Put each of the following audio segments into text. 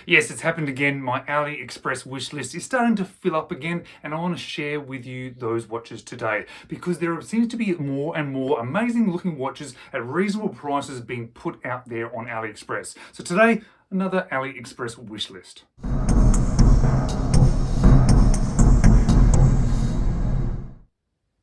Yes, it's happened again. My AliExpress wish list is starting to fill up again, and I want to share with you those watches today because there seems to be more and more amazing looking watches at reasonable prices being put out there on AliExpress. So today, another AliExpress wish list.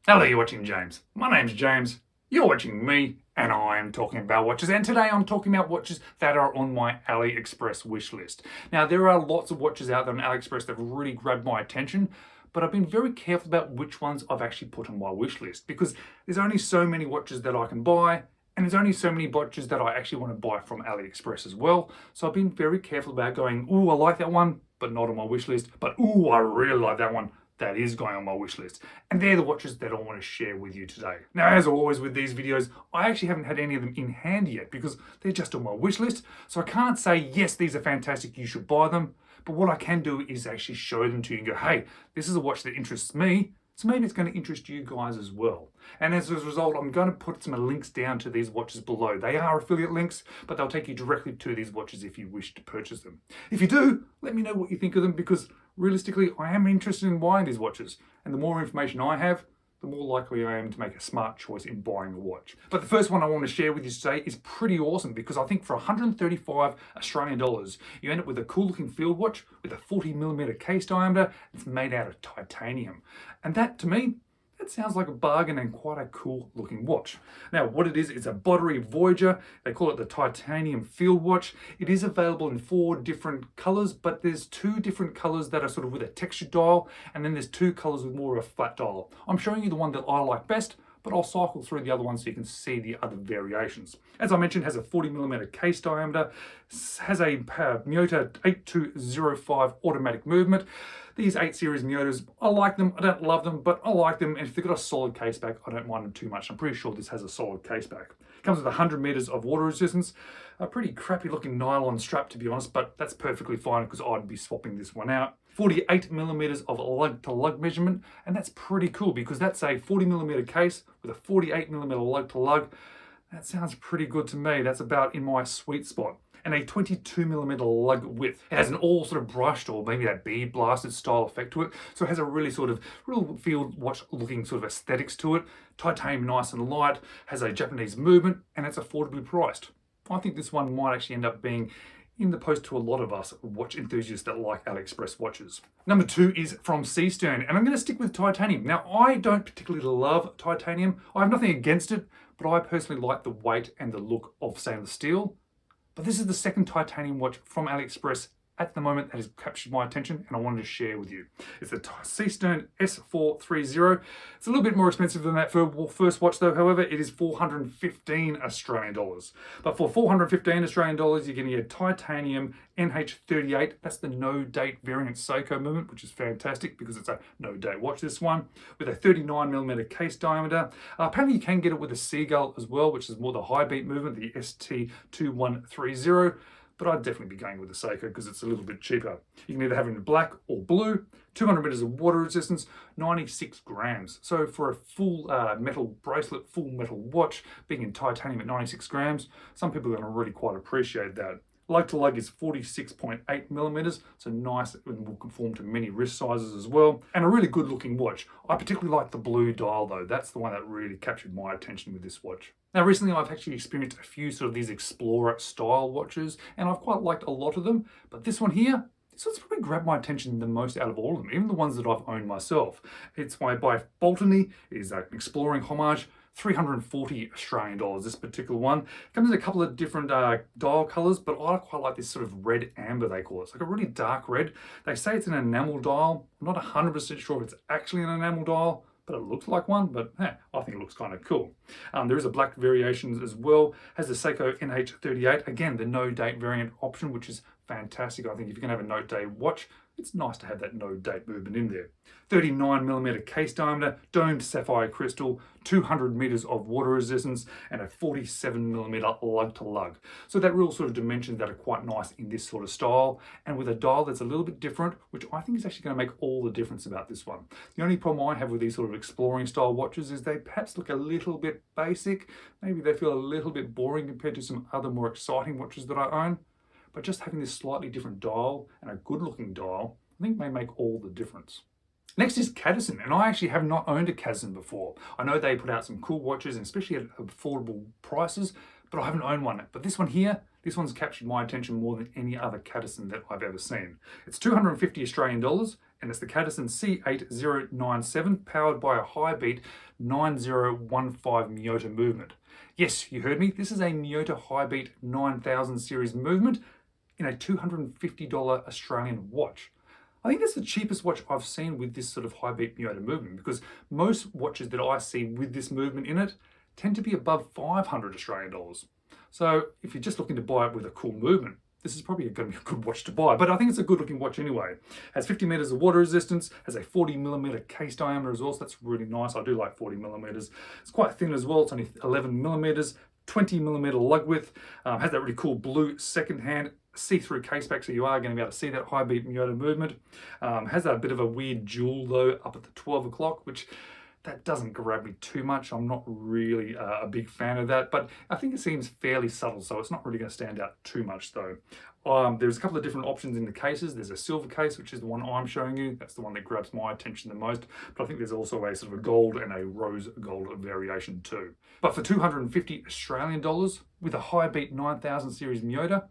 Hello, you're watching James. My name's James. You're watching me, and I am talking about watches. And today I'm talking about watches that are on my AliExpress wish list. Now, there are lots of watches out there on AliExpress that have really grabbed my attention, but I've been very careful about which ones I've actually put on my wish list because there's only so many watches that I can buy, and there's only so many watches that I actually want to buy from AliExpress as well. So I've been very careful about going, ooh, I like that one, but not on my wish list. But ooh, I really like that one. That is going on my wish list. And they're the watches that I want to share with you today. Now, as always with these videos, I actually haven't had any of them in hand yet because they're just on my wish list. So I can't say, yes, these are fantastic, you should buy them. But what I can do is actually show them to you and go, hey, this is a watch that interests me. So maybe it's going to interest you guys as well. And as a result, I'm going to put some links down to these watches below. They are affiliate links, but they'll take you directly to these watches if you wish to purchase them. If you do, let me know what you think of them because realistically, I am interested in buying these watches. And the more information I have, the more likely I am to make a smart choice in buying a watch. But the first one I want to share with you today is pretty awesome because I think for 135 Australian dollars, you end up with a cool looking field watch with a 40mm case diameter. It's made out of titanium. And that, to me, that sounds like a bargain and quite a cool looking watch. Now, what it is a Boderry Voyager. They call it the titanium field watch. It is available in 4 different colors, but there's 2 different colors that are sort of with a textured dial, and then there's 2 colors with more of a flat dial. I'm showing you the one that I like best, but I'll cycle through the other ones so you can see the other variations. As I mentioned, has a 40mm case diameter, has a Miyota 8205 automatic movement. These 8 series Miyotas, I like them, I don't love them, but I like them, and if they've got a solid case back, I don't mind them too much. I'm pretty sure this has a solid case back. It comes with 100 meters of water resistance, a pretty crappy looking nylon strap to be honest, but that's perfectly fine because I'd be swapping this one out. 48mm of lug to lug measurement, and that's pretty cool because that's a 40mm case with a 48mm lug to lug. That sounds pretty good to me. That's about in my sweet spot. And a 22mm lug width. It has an all sort of brushed or maybe that bead blasted style effect to it. So it has a really sort of real field watch looking sort of aesthetics to it. Titanium nice and light, has a Japanese movement, and it's affordably priced. I think this one might actually end up being in the post to a lot of us watch enthusiasts that like AliExpress watches. Number 2 is from SeeStern, and I'm going to stick with titanium. Now, I don't particularly love titanium. I have nothing against it, but I personally like the weight and the look of stainless steel. But this is the second titanium watch from AliExpress at the moment that has captured my attention and I wanted to share with you. It's the SeeStern S430. It's a little bit more expensive than that first watch though, however, it is 415 Australian dollars. But for 415 Australian dollars, you're getting a titanium NH38. That's the no date variant Seiko movement, which is fantastic because it's a no date watch, this one, with a 39mm case diameter. Apparently you can get it with a Seagull as well, which is more the high beat movement, the ST2130. But I'd definitely be going with the Seiko because it's a little bit cheaper. You can either have it in black or blue, 200 meters of water resistance, 96 grams. So for a full metal bracelet, full metal watch, being in titanium at 96 grams, some people are going to really quite appreciate that. Lug to lug is 46.8mm, so nice and will conform to many wrist sizes as well. And a really good looking watch. I particularly like the blue dial though. That's the one that really captured my attention with this watch. Now recently I've actually experienced a few sort of these Explorer style watches and I've quite liked a lot of them, but this one here, this one's probably grabbed my attention the most out of all of them, even the ones that I've owned myself. It's by Baltany, it is an exploring homage, 340 Australian dollars, this particular one. It comes in a couple of different dial colors, but I quite like this sort of red amber, they call it. It's like a really dark red. They say it's an enamel dial. I'm not 100% sure if it's actually an enamel dial, but it looks like one, but I think it looks kind of cool. There is a black variation as well. Has the Seiko NH38, again, the no date variant option, which is fantastic. I think if you can have a no date watch, it's nice to have that no date movement in there. 39mm case diameter, domed sapphire crystal, 200 meters of water resistance, and a 47mm lug to lug. So that real sort of dimensions that are quite nice in this sort of style, and with a dial that's a little bit different, which I think is actually going to make all the difference about this one. The only problem I have with these sort of exploring style watches is they perhaps look a little bit basic. Maybe they feel a little bit boring compared to some other more exciting watches that I own. but just having this slightly different dial and a good looking dial, I think may make all the difference. Next is Cadisen, and I actually have not owned a Cadisen before. I know they put out some cool watches, and especially at affordable prices, but I haven't owned one. But this one here, this one's captured my attention more than any other Cadisen that I've ever seen. It's 250 Australian dollars, and it's the Cadisen C8097, powered by a high-beat 9015 Miyota movement. Yes, you heard me, this is a Miyota high-beat 9000 series movement in a $250 Australian watch. I think that's the cheapest watch I've seen with this sort of high beat Miyota movement, because most watches that I see with this movement in it tend to be above 500 Australian dollars. So if you're just looking to buy it with a cool movement, this is probably going to be a good watch to buy. But I think it's a good looking watch anyway. Has 50 meters of water resistance, has a 40mm case diameter as well, so that's really nice. I do like 40mm. It's quite thin as well, it's only 11mm, 20mm lug width, has that really cool blue second hand see-through case back, so you are going to be able to see that high beat Miyota movement. Has that bit of a weird jewel though up at the 12 o'clock, which that doesn't grab me too much. I'm not really a big fan of that, but I think it seems fairly subtle, so it's not really going to stand out too much though. There's a couple of different options in the cases. There's a silver case, which is the one I'm showing you. That's the one that grabs my attention the most, but I think there's also a sort of a gold and a rose gold variation too. But for 250 Australian dollars with a high beat 9000 series Miyota,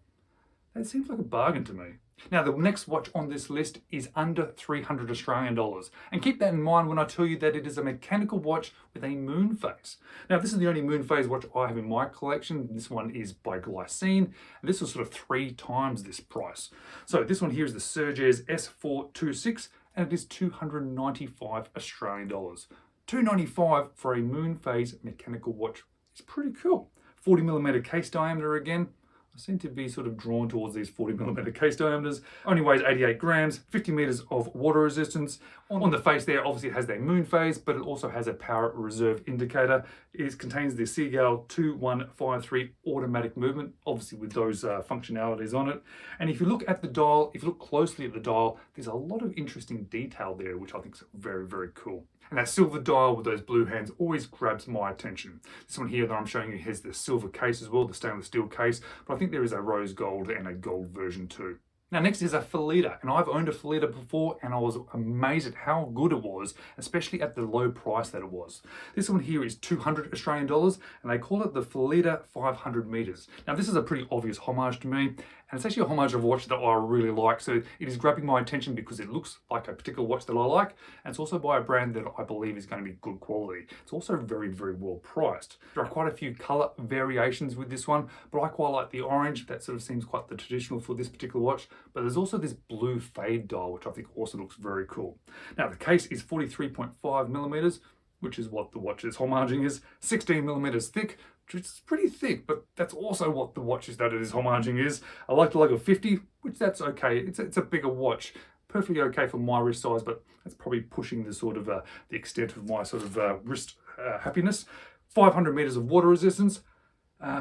that seems like a bargain to me. Now, the next watch on this list is under 300 Australian dollars. And keep that in mind when I tell you that it is a mechanical watch with a Moonphase. Now, this is the only Moonphase watch I have in my collection. This one is by Glycine, and this was sort of 3 times this price. So this one here is the Sugess S430, and it is 295 Australian dollars. 295 for a Moonphase mechanical watch is pretty cool. 40mm case diameter again. I seem to be sort of drawn towards these 40mm case diameters. Only weighs 88 grams, 50 meters of water resistance. On the face there, obviously it has their Moonphase, but it also has a power reserve indicator. It contains the Seagull 2153 automatic movement, obviously with those functionalities on it. And if you look at the dial, if you look closely at the dial, there's a lot of interesting detail there, which I think is very, very cool. And that silver dial with those blue hands always grabs my attention. This one here that I'm showing you has the silver case as well, the stainless steel case, but I think there is a rose gold and a gold version too. Now next is a Felida, and I've owned a Felida before and I was amazed at how good it was, especially at the low price that it was. This one here is 200 Australian dollars and they call it the Felida 500 meters. Now this is a pretty obvious homage to me, and it's actually a homage of a watch that I really like, so it is grabbing my attention because it looks like a particular watch that I like, and it's also by a brand that I believe is going to be good quality. It's also very, very well priced. There are quite a few color variations with this one, but I quite like the orange. That sort of seems quite the traditional for this particular watch, but there's also this blue fade dial, which I think also looks very cool. Now the case is 43.5mm, which is what the watch's homaging is, 16mm thick, which is pretty thick, but that's also what the watch is that it is homaging is. I like the lug of 50, which that's okay. It's a bigger watch, perfectly okay for my wrist size, but that's probably pushing the sort of the extent of my sort of wrist happiness. 500 meters of water resistance.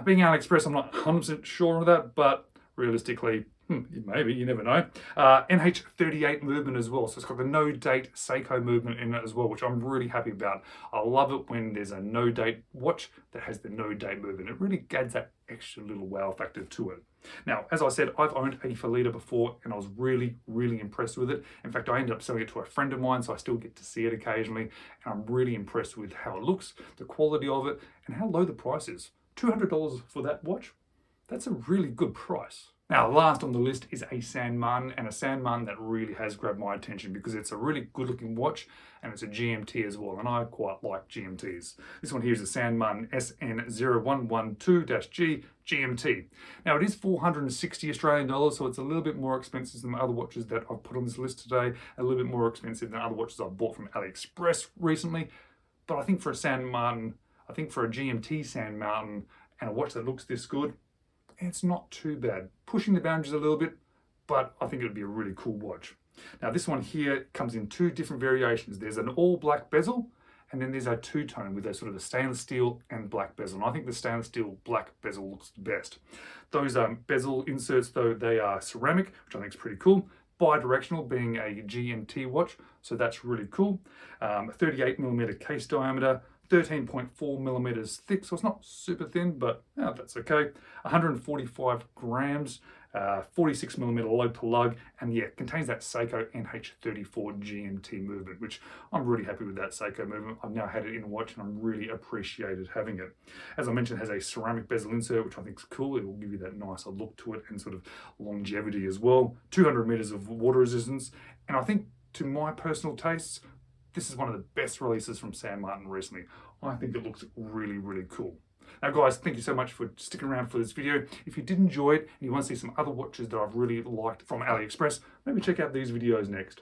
Being AliExpress, I'm not 100% sure of that, but realistically, maybe, you never know. NH38 movement as well, so it's got the no date Seiko movement in it as well, which I'm really happy about. I love it when there's a no date watch that has the no date movement. It really adds that extra little wow factor to it. Now, as I said, I've owned a Felida before and I was really, really impressed with it. In fact, I ended up selling it to a friend of mine, so I still get to see it occasionally, and I'm really impressed with how it looks, the quality of it, and how low the price is. $200 for that watch, that's a really good price. Now, last on the list is a San Martin, and a San Martin that really has grabbed my attention because it's a really good looking watch and it's a GMT as well, and I quite like GMTs. This one here is a San Martin SN0112-G GMT. Now, it is 460 Australian dollars, so it's a little bit more expensive than the other watches that I've put on this list today, a little bit more expensive than other watches I've bought from AliExpress recently. But I think for a San Martin, I think for a GMT San Martin and a watch that looks this good, it's not too bad. Pushing the boundaries a little bit, but I think it would be a really cool watch. Now this one here comes in 2 different variations. There's an all black bezel, and then there's a two-tone with a sort of a stainless steel and black bezel. And I think the stainless steel black bezel looks the best. Those bezel inserts though, they are ceramic, which I think is pretty cool. Bi-directional, being a GMT watch, so that's really cool. 38mm case diameter, 13.4mm thick, so it's not super thin, but that's okay. 145 grams, 46mm lug to lug, and yeah, contains that Seiko NH34 GMT movement, which I'm really happy with that Seiko movement. I've now had it in a watch and I'm really appreciated having it. As I mentioned, it has a ceramic bezel insert, which I think is cool. It will give you that nicer look to it and sort of longevity as well. 200 meters of water resistance, and I think to my personal tastes, this is one of the best releases from San Martin recently. I think it looks really, really cool. Now guys, thank you so much for sticking around for this video. If you did enjoy it and you want to see some other watches that I've really liked from AliExpress, maybe check out these videos next.